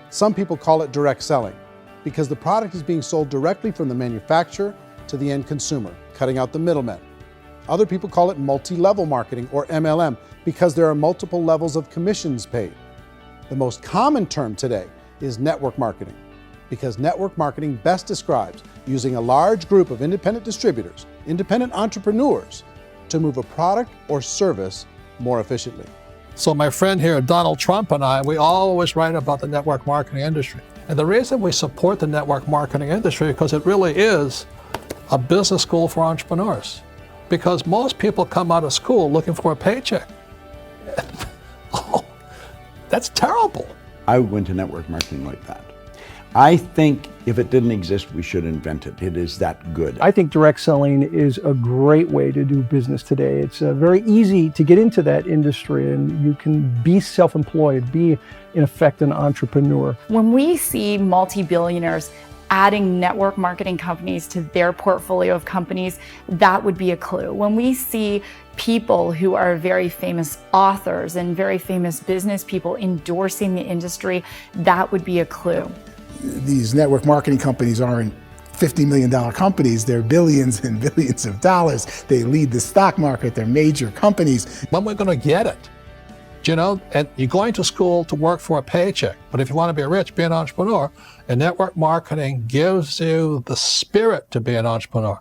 Some people call it direct selling because the product is being sold directly from the manufacturer to the end consumer, cutting out the middlemen. Other people call it multi-level marketing, or MLM, because there are multiple levels of commissions paid. The most common term today is network marketing, because network marketing best describes using a large group of independent distributors, independent entrepreneurs, to move a product or service more efficiently. So my friend here, Donald Trump, and I, we always write about the network marketing industry. And the reason we support the network marketing industry is because it really is a business school for entrepreneurs. Because most people come out of school looking for a paycheck. Oh, that's terrible. I went to network marketing like that. I think if it didn't exist, we should invent it. It is that good. I think direct selling is a great way to do business today. It's very easy to get into that industry, and you can be self-employed, be in effect an entrepreneur. When we see multi-billionaires adding network marketing companies to their portfolio of companies, that would be a clue. When we see people who are very famous authors and very famous business people endorsing the industry, that would be a clue. These network marketing companies aren't $50 million companies, they're billions and billions of dollars. They lead the stock market, they're major companies. When we're going to get it? You know, and you're going to school to work for a paycheck, but if you want to be rich, be an entrepreneur, and network marketing gives you the spirit to be an entrepreneur.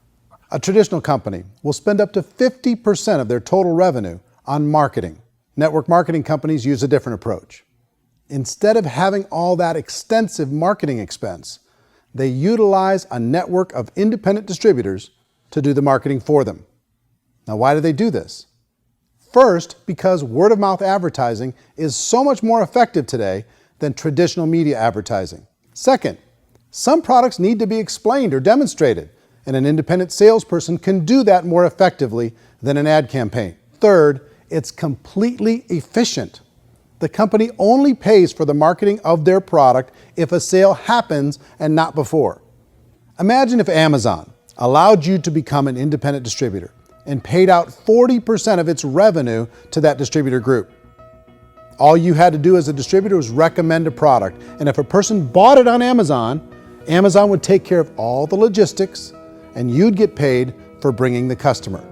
A traditional company will spend up to 50% of their total revenue on marketing. Network marketing companies use a different approach. Instead of having all that extensive marketing expense, they utilize a network of independent distributors to do the marketing for them. Now, why do they do this? First, because word-of-mouth advertising is so much more effective today than traditional media advertising. Second, some products need to be explained or demonstrated, and an independent salesperson can do that more effectively than an ad campaign. Third, it's completely efficient. The company only pays for the marketing of their product if a sale happens and not before. Imagine if Amazon allowed you to become an independent distributor and paid out 40% of its revenue to that distributor group. All you had to do as a distributor was recommend a product, and if a person bought it on Amazon, Amazon would take care of all the logistics and you'd get paid for bringing the customer.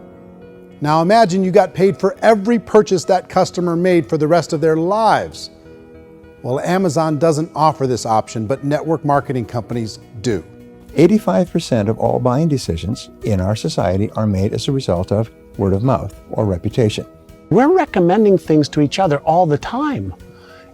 Now imagine you got paid for every purchase that customer made for the rest of their lives. Well, Amazon doesn't offer this option, but network marketing companies do. 85% of all buying decisions in our society are made as a result of word of mouth or reputation. We're recommending things to each other all the time.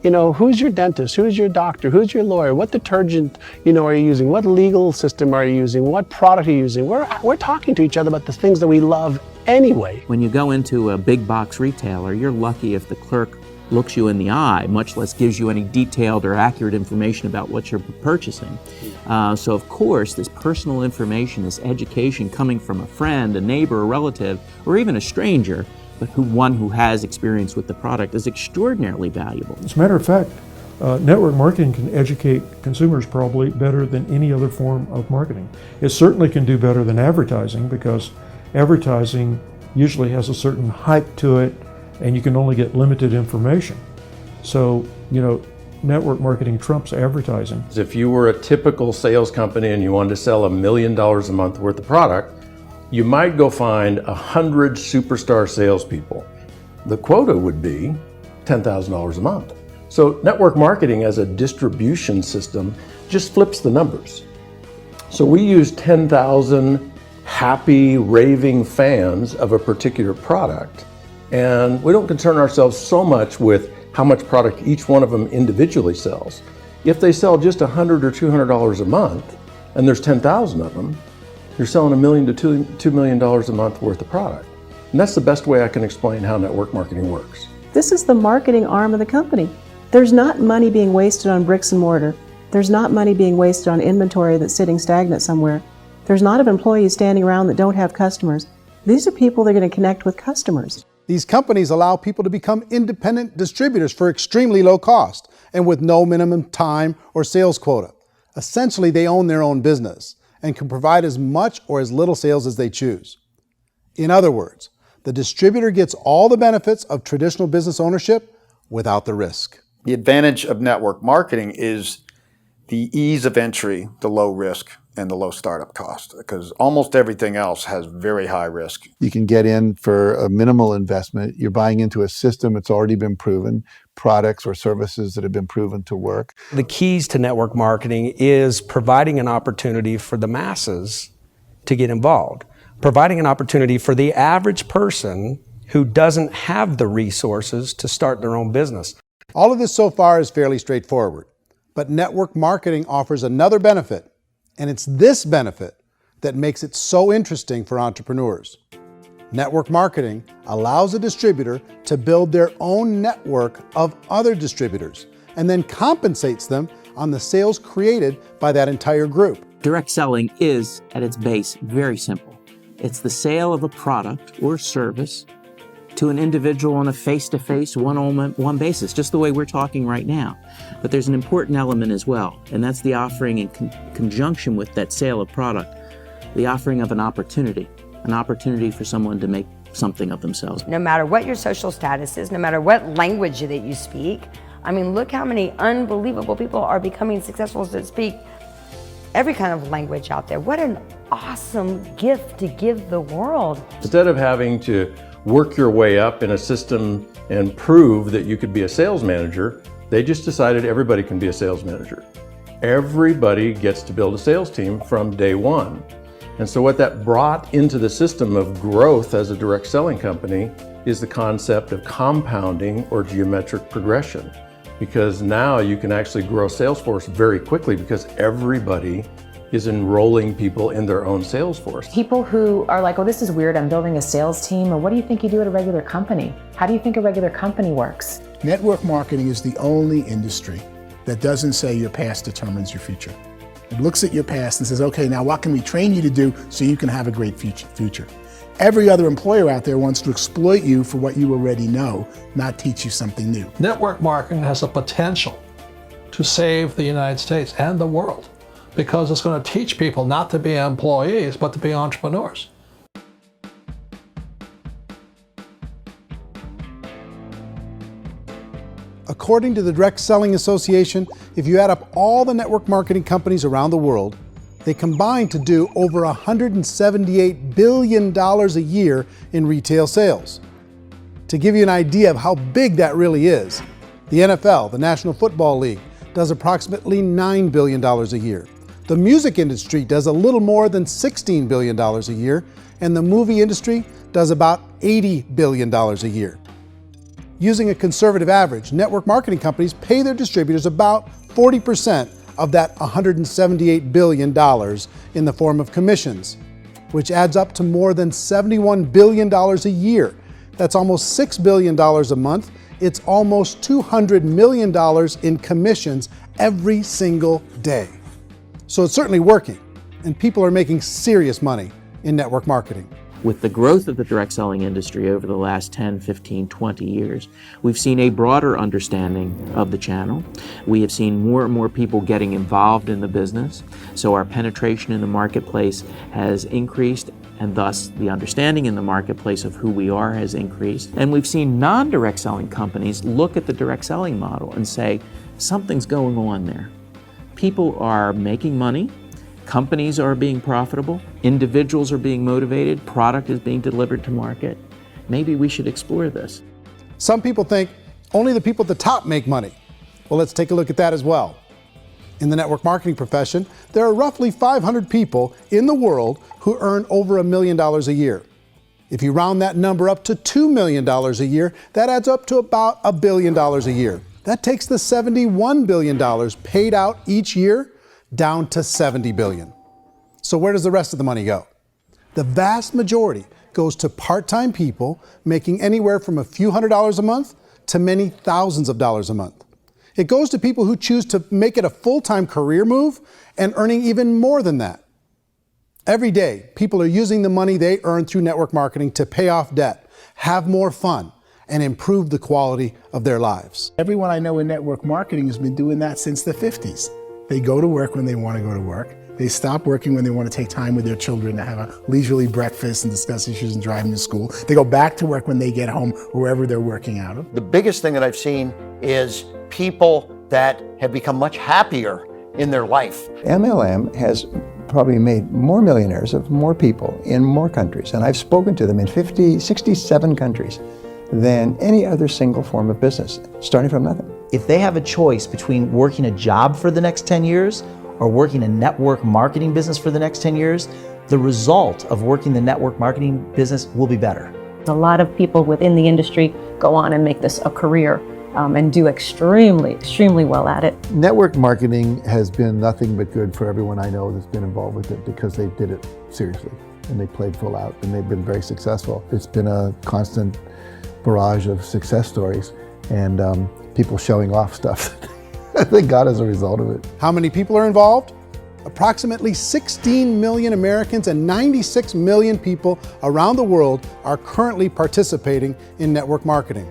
You know, who's your dentist? Who's your doctor? Who's your lawyer? What detergent, are you using? What legal system are you using? What product are you using? We're talking to each other about the things that we love anyway. When you go into a big box retailer, you're lucky if the clerk looks you in the eye, much less gives you any detailed or accurate information about what you're purchasing. So of course, this personal information, this education coming from a friend, a neighbor, a relative, or even a stranger, but one who has experience with the product is extraordinarily valuable. As a matter of fact, network marketing can educate consumers probably better than any other form of marketing. It certainly can do better than advertising, because advertising usually has a certain hype to it and you can only get limited information. So, network marketing trumps advertising. If you were a typical sales company and you wanted to sell $1 million a month worth of product, you might go find 100 superstar salespeople. The quota would be $10,000 a month. So network marketing as a distribution system just flips the numbers. So we use 10,000 happy, raving fans of a particular product, and we don't concern ourselves so much with how much product each one of them individually sells. If they sell just $100 or $200 a month, and there's 10,000 of them, you're selling $1 million to $2 million a month worth of product. And that's the best way I can explain how network marketing works. This is the marketing arm of the company. There's not money being wasted on bricks and mortar. There's not money being wasted on inventory that's sitting stagnant somewhere. There's not of employees standing around that don't have customers. These are people that are going to connect with customers. These companies allow people to become independent distributors for extremely low cost and with no minimum time or sales quota. Essentially, they own their own business and can provide as much or as little sales as they choose. In other words, the distributor gets all the benefits of traditional business ownership without the risk. The advantage of network marketing is the ease of entry, the low risk, and the low startup cost, because almost everything else has very high risk. You can get in for a minimal investment. You're buying into a system that's already been proven, products or services that have been proven to work. The keys to network marketing is providing an opportunity for the masses to get involved, providing an opportunity for the average person who doesn't have the resources to start their own business. All of this so far is fairly straightforward, but network marketing offers another benefit, and it's this benefit that makes it so interesting for entrepreneurs. Network marketing allows a distributor to build their own network of other distributors and then compensates them on the sales created by that entire group. Direct selling is, at its base, very simple. It's the sale of a product or service to an individual on a face-to-face, one-on-one basis, just the way we're talking right now. But there's an important element as well, and that's the offering in conjunction with that sale of product, the offering of an opportunity for someone to make something of themselves. No matter what your social status is, no matter what language that you speak, I mean, look how many unbelievable people are becoming successful that speak every kind of language out there. What an awesome gift to give the world. Instead of having to work your way up in a system and prove that you could be a sales manager, they just decided everybody can be a sales manager. Everybody gets to build a sales team from day one. And so what that brought into the system of growth as a direct selling company is the concept of compounding or geometric progression. Because now you can actually grow sales force very quickly because everybody is enrolling people in their own sales force. People who are like, oh, this is weird, I'm building a sales team, or what do you think you do at a regular company? How do you think a regular company works? Network marketing is the only industry that doesn't say your past determines your future. It looks at your past and says, okay, now what can we train you to do so you can have a great future? Every other employer out there wants to exploit you for what you already know, not teach you something new. Network marketing has the potential to save the United States and the world because it's going to teach people not to be employees, but to be entrepreneurs. According to the Direct Selling Association, if you add up all the network marketing companies around the world, they combine to do over $178 billion a year in retail sales. To give you an idea of how big that really is, the NFL, the National Football League, does approximately $9 billion a year. The music industry does a little more than $16 billion a year, and the movie industry does about $80 billion a year. Using a conservative average, network marketing companies pay their distributors about 40% of that $178 billion in the form of commissions, which adds up to more than $71 billion a year. That's almost $6 billion a month. It's almost $200 million in commissions every single day. So it's certainly working, and people are making serious money in network marketing. With the growth of the direct selling industry over the last 10, 15, 20 years, we've seen a broader understanding of the channel. We have seen more and more people getting involved in the business, so our penetration in the marketplace has increased, and thus the understanding in the marketplace of who we are has increased. And we've seen non-direct selling companies look at the direct selling model and say, something's going on there. People are making money, companies are being profitable, individuals are being motivated, product is being delivered to market. Maybe we should explore this. Some people think only the people at the top make money. Well, let's take a look at that as well. In the network marketing profession, there are roughly 500 people in the world who earn over $1 million a year. If you round that number up to $2 million a year, that adds up to about $1 billion a year. That takes the $71 billion paid out each year down to $70 billion. So where does the rest of the money go? The vast majority goes to part-time people making anywhere from a few $100s a month to many thousands of dollars a month. It goes to people who choose to make it a full-time career move and earning even more than that. Every day, people are using the money they earn through network marketing to pay off debt, have more fun, and improve the quality of their lives. Everyone I know in network marketing has been doing that since the 50s. They go to work when they want to go to work. They stop working when they want to take time with their children to have a leisurely breakfast and discuss issues and drive them to school. They go back to work when they get home, wherever they're working out of. The biggest thing that I've seen is people that have become much happier in their life. MLM has probably made more millionaires of more people in more countries, and I've spoken to them in 67 countries, than any other single form of business, starting from nothing. If they have a choice between working a job for the next 10 years or working a network marketing business for the next 10 years, the result of working the network marketing business will be better. A lot of people within the industry go on and make this a career and do extremely well at it. Network marketing has been nothing but good for everyone I know that's been involved with it because they did it seriously and they played full out and they've been very successful. It's been a constant barrage of success stories and people showing off stuff that they got as a result of it. How many people are involved? Approximately 16 million Americans and 96 million people around the world are currently participating in network marketing.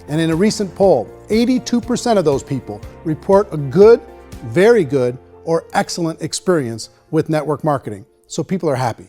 And in a recent poll, 82% of those people report a good, very good, or excellent experience with network marketing. So people are happy.